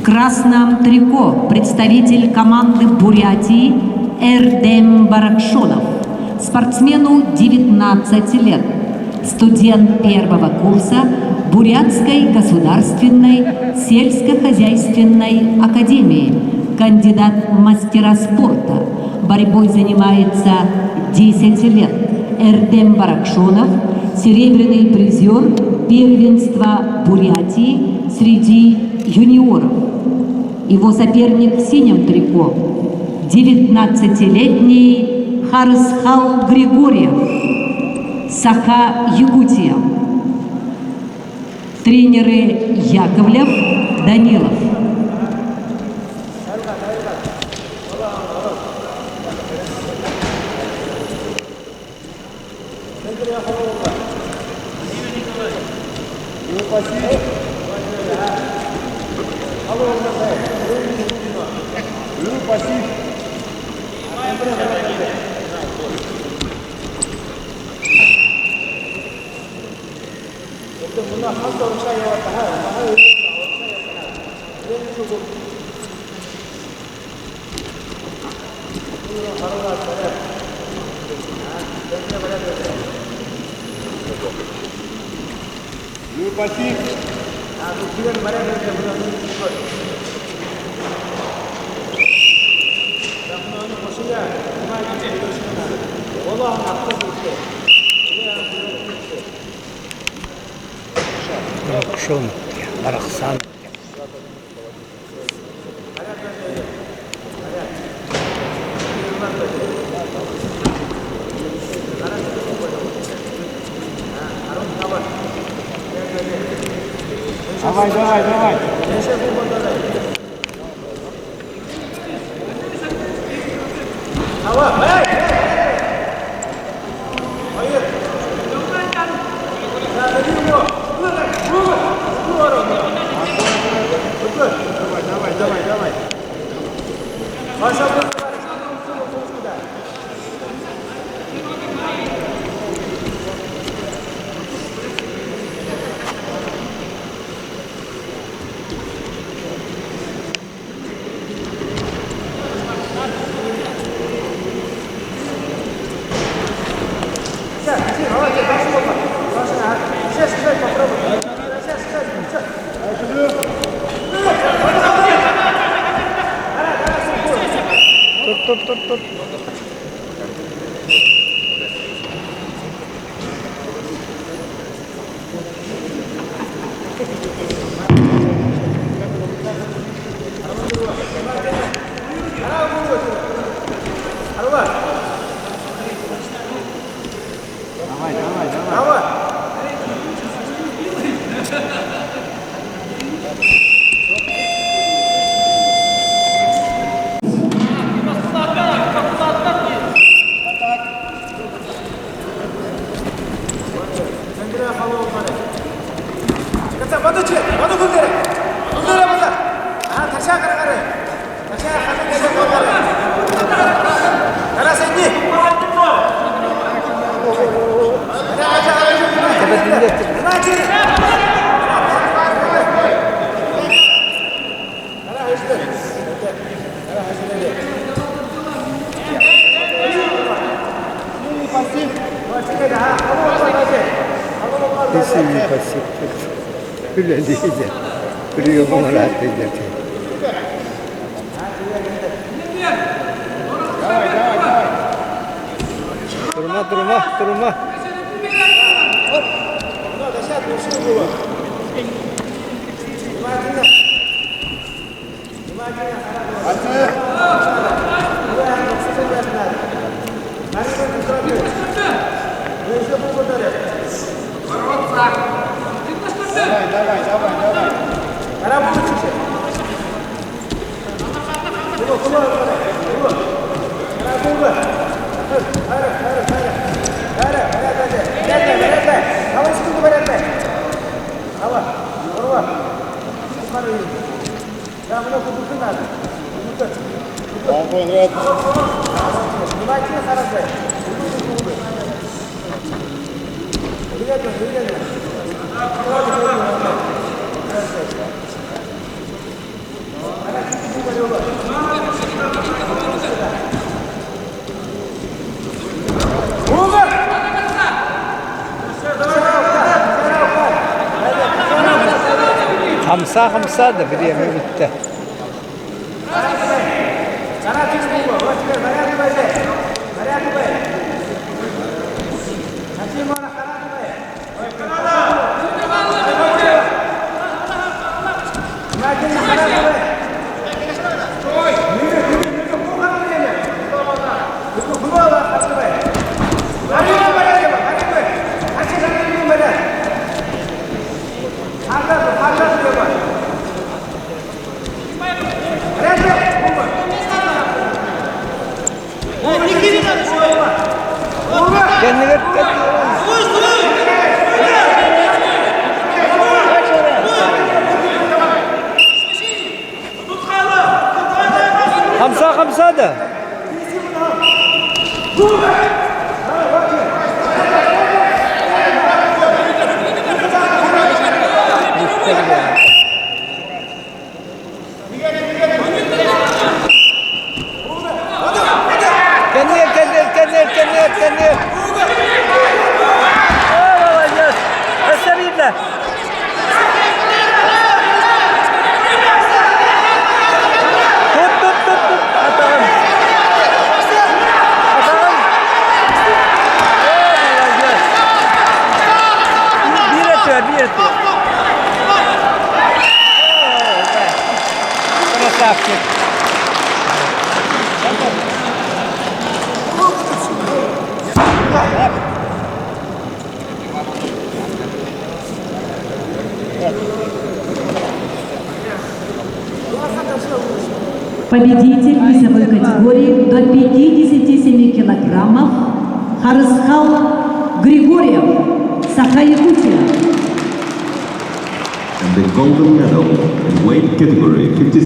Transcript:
красном трико представитель команды Бурятии Эрдем Баракшонов. Спортсмену 19 лет. Студент первого курса Бурятской государственной сельскохозяйственной академии. Кандидат в мастера спорта. Борьбой занимается 10 лет. Эрдем Баракшонов – серебряный призер первенства Бурятии среди юниоров. Его соперник в синем трико – 19-летний Харысхал Григорьев, Саха, Якутия. Тренеры Яковлев, Данилов. Баракшон, Бараксан. Давай, давай, давай. Тут. Kyllä diyeceğim. Kırıyor bana rahat edecek. Durma. Хамса да время бітті. Kendine Hamsa da. Kendine. Молодец. Это видно. Тут. Атаган. Молодец. Бир это. Красавчик. Победитель весовой категории до 57 килограммов Харысхал Григорьев, Саха-Якутия. And the golden medal in weight category 50.